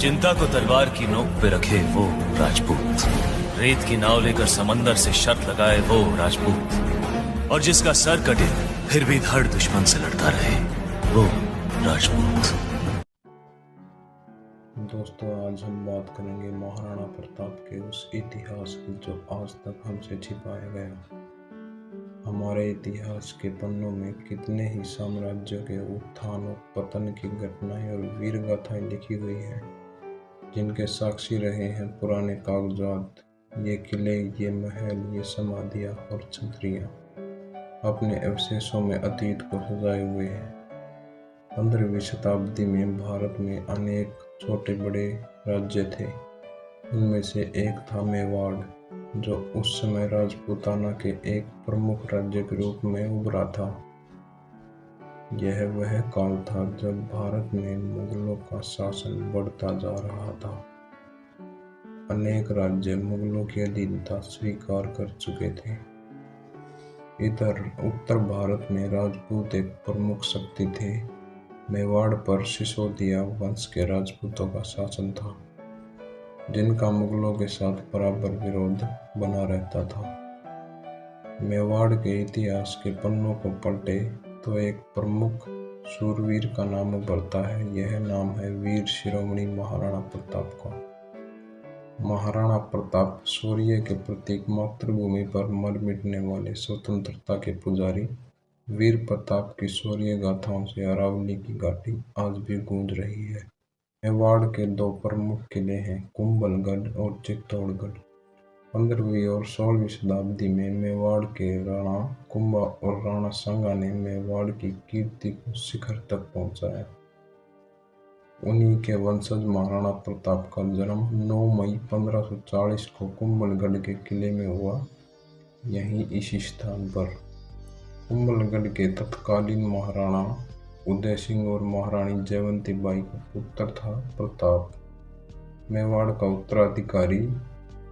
चिंता को तलवार की नोक पे रखे वो राजपूत, रेत की नाव लेकर समंदर से शर्त लगाए वो राजपूत, और जिसका सर कटे फिर भी धड़ दुश्मन से लड़ता रहे वो राजपूत। दोस्तों, आज हम बात करेंगे महाराणा प्रताप के उस इतिहास की जो आज तक हमसे छिपाया गया। हमारे इतिहास के पन्नों में कितने ही साम्राज्यों के उत्थान और पतन की घटनाएं और वीर गाथाएं लिखी हुई हैं, जिनके साक्षी रहे हैं पुराने कागजात। ये किले, ये महल, ये समाधियाँ और छतरियाँ अपने अवशेषों में अतीत को सजाए हुए हैं। 15वीं शताब्दी में भारत में अनेक छोटे बड़े राज्य थे। उनमें से एक था मेवाड़, जो उस समय राजपूताना के एक प्रमुख राज्य के रूप में उभरा था। यह वह काल था जब भारत में मुगलों का शासन बढ़ता जा रहा था। अनेक राज्य मुगलों की अधीनता स्वीकार कर चुके थे। इधर उत्तर भारत में राजपूत एक प्रमुख शक्ति थे। मेवाड़ पर सिसोदिया वंश के राजपूतों का शासन था, जिनका मुगलों के साथ बराबर विरोध बना रहता था। मेवाड़ के इतिहास के पन्नों को पलटे तो एक प्रमुख शूरवीर का नाम उभरता है। यह नाम है वीर शिरोमणि महाराणा प्रताप का। महाराणा प्रताप शौर्य के प्रतीक, मातृभूमि पर मर मिटने वाले स्वतंत्रता के पुजारी वीर प्रताप की शौर्य गाथाओं से अरावली की घाटी आज भी गूंज रही है। मेवाड़ के दो प्रमुख किले हैं, कुंभलगढ़ और चित्तौड़गढ़। 15वीं और 16वीं शताब्दी में मेवाड़ के राणा कुंभा और राणा संगा ने मेवाड़ की कीर्ति को शिखर तक पहुंचाया। उन्हीं के वंशज महाराणा प्रताप का जन्म 9 मई 1540 को कुंभलगढ़ के किले में हुआ। यहीं इसी स्थान पर कुंभलगढ़ के तत्कालीन महाराणा उदय सिंह और महारानी जयवंती बाई का पुत्र था प्रताप। मेवाड़ का उत्तराधिकारी,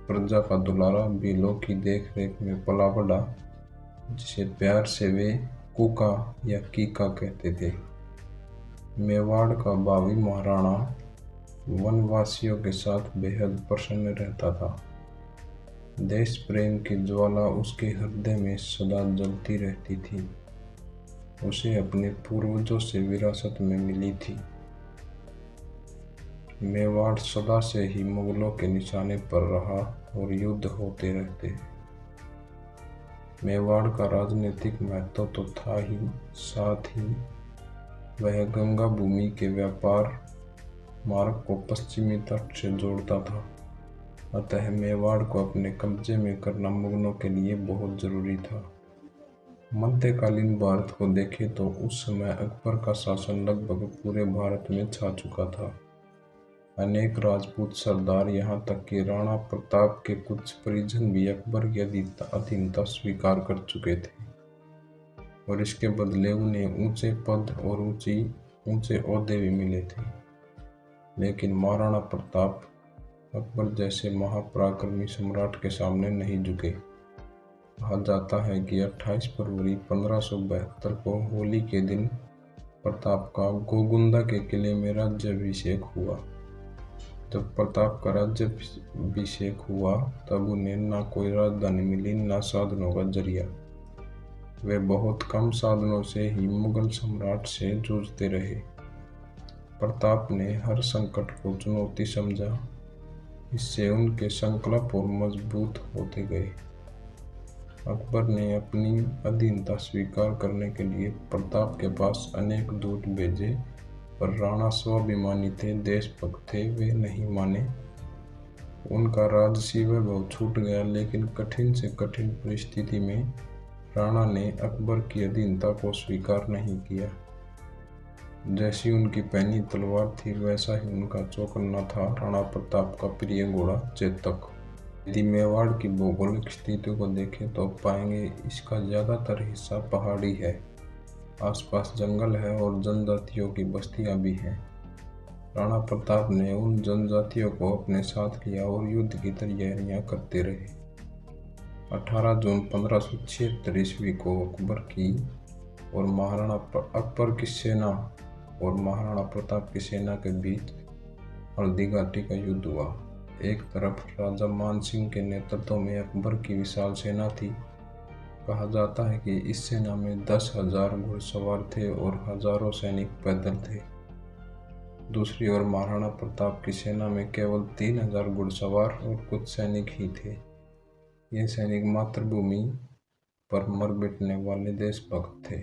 प्रजा का दुलारा, बिलों की देखरेख में पला बढ़ा, जिसे प्यार से वे कुका या कीका कहते थे। मेवाड़ का भावी महाराणा वनवासियों के साथ बेहद प्रसन्न रहता था। देश प्रेम की ज्वाला उसके हृदय में सदा जलती रहती थी। उसे अपने पूर्वजों से विरासत में मिली थी। मेवाड़ सदा से ही मुगलों के निशाने पर रहा और युद्ध होते रहते। मेवाड़ का राजनीतिक महत्व तो था ही, साथ ही वह गंगा भूमि के व्यापार मार्ग को पश्चिमी तट से जोड़ता था। अतः मेवाड़ को अपने कब्जे में करना मुगलों के लिए बहुत जरूरी था। मध्यकालीन भारत को देखें तो उस समय अकबर का शासन लगभग पूरे भारत में छा चुका था। अनेक राजपूत सरदार, यहाँ तक कि राणा प्रताप के कुछ परिजन भी अकबर की अधीनता स्वीकार कर चुके थे, और इसके बदले उन्हें ऊंचे पद और ऊंचे ओहदे भी मिले थे। लेकिन महाराणा प्रताप अकबर जैसे महापराक्रमी सम्राट के सामने नहीं झुके। कहा जाता है कि 28 फरवरी 1572 को होली के दिन प्रताप का गोगुंदा के किले में राज्याभिषेक हुआ। जब प्रताप का राज्याभिषेक हुआ तब उन्हें ना कोई राजधानी मिली, ना साधनों का जरिया। वे बहुत कम साधनों से ही मुगल सम्राट से जूझते रहे। प्रताप ने हर संकट को चुनौती समझा। इससे उनके संकल्प और मजबूत होते गए। अकबर ने अपनी अधीनता स्वीकार करने के लिए प्रताप के पास अनेक दूत भेजे, पर राणा स्वाभिमानी थे, देशभक्त थे, वे नहीं माने। उनका राजसी वैभव छूट गया। लेकिन कठिन से कठिन परिस्थिति में राणा ने अकबर की अधीनता को स्वीकार नहीं किया। जैसी उनकी पहनी तलवार थी, वैसा ही उनका चौकन्ना था राणा प्रताप का प्रिय घोड़ा चेतक। यदि मेवाड़ की भौगोलिक स्थिति को देखें तो पाएंगे इसका ज़्यादातर हिस्सा पहाड़ी है। आसपास जंगल है और जनजातियों की बस्तियां भी हैं। राणा प्रताप ने उन जनजातियों को अपने साथ लिया और युद्ध की तैयारियां करते रहे। 18 जून 1576 ईस्वी को अकबर की और महाराणा अकबर की सेना और महाराणा प्रताप की सेना के बीच हल्दी घाटी का युद्ध हुआ। एक तरफ राजा मान सिंह के नेतृत्व में अकबर की विशाल सेना थी। कहा जाता है कि इस सेना में 10,000 घुड़सवार थे और हजारों सैनिक पैदल थे। दूसरी ओर महाराणा प्रताप की सेना में केवल 3,000 घुड़सवार और कुछ सैनिक ही थे। ये सैनिक मातृभूमि पर मर मिटने वाले देशभक्त थे।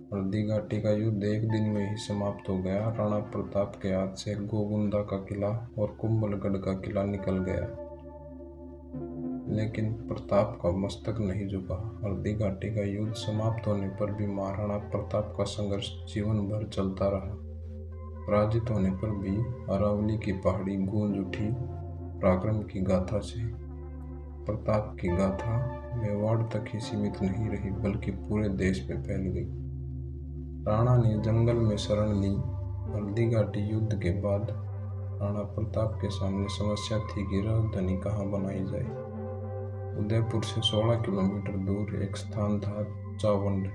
हल्दी घाटी का युद्ध एक दिन में ही समाप्त हो गया। राणा प्रताप के हाथ से गोगुंदा का किला और कुंभलगढ़ का किला निकल गया, लेकिन प्रताप का मस्तक नहीं झुका। हल्दी घाटी का युद्ध समाप्त होने पर भी महाराणा प्रताप का संघर्ष जीवन भर चलता रहा। पराजित होने पर भी अरावली की पहाड़ी गूंज उठी पराक्रम की गाथा से। प्रताप की गाथा मेवाड़ तक ही सीमित नहीं रही, बल्कि पूरे देश में फैल गई। राणा ने जंगल में शरण ली। हल्दी घाटी युद्ध के बाद राणा प्रताप के सामने समस्या थी कि राजधानी कहाँ बनाई जाए। उदयपुर से 16 किलोमीटर दूर एक स्थान था चावंड।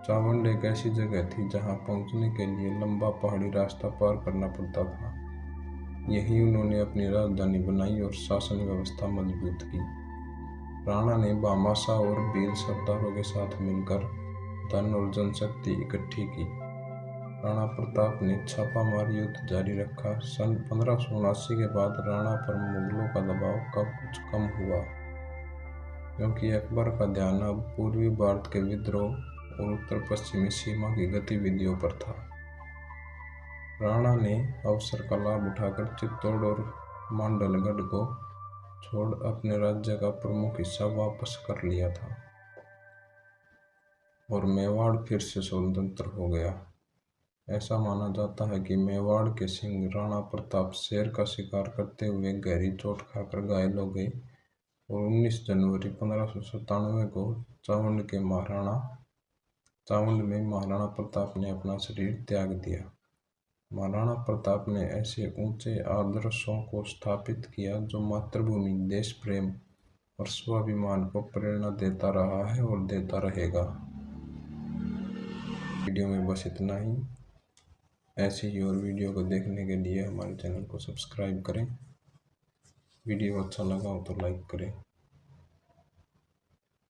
चावंड एक ऐसी जगह थी जहां पहुंचने के लिए लंबा पहाड़ी रास्ता पार करना पड़ता था। यही उन्होंने अपनी राजधानी बनाई और शासन व्यवस्था मजबूत की। राणा ने भामाशाह और वीर सरदारों के साथ मिलकर धन और जनशक्ति इकट्ठी की। राणा प्रताप ने छापामार युद्ध जारी रखा। सन 1579 के बाद राणा पर मुगलों का दबाव कुछ कम हुआ, क्योंकि अकबर का ध्यान अब पूर्वी भारत के विद्रोह और उत्तर पश्चिमी सीमा की गतिविधियों पर था। राणा ने अवसर का लाभ उठाकर चित्तौड़ और मांडलगढ़ को छोड़ अपने राज्य का प्रमुख हिस्सा वापस कर लिया था और मेवाड़ फिर से स्वतंत्र हो गया। ऐसा माना जाता है कि मेवाड़ के सिंह राणा प्रताप शेर का शिकार करते हुए गहरी चोट खाकर घायल हो गए और 19 जनवरी 1597 को चावंड में महाराणा प्रताप ने अपना शरीर त्याग दिया। महाराणा प्रताप ने ऐसे ऊंचे आदर्शों को स्थापित किया जो मातृभूमि, देश प्रेम और स्वाभिमान को प्रेरणा देता रहा है और देता रहेगा। वीडियो में बस इतना ही। ऐसी ही और वीडियो को देखने के लिए हमारे चैनल को सब्सक्राइब करें। वीडियो अच्छा लगा हो तो लाइक करें।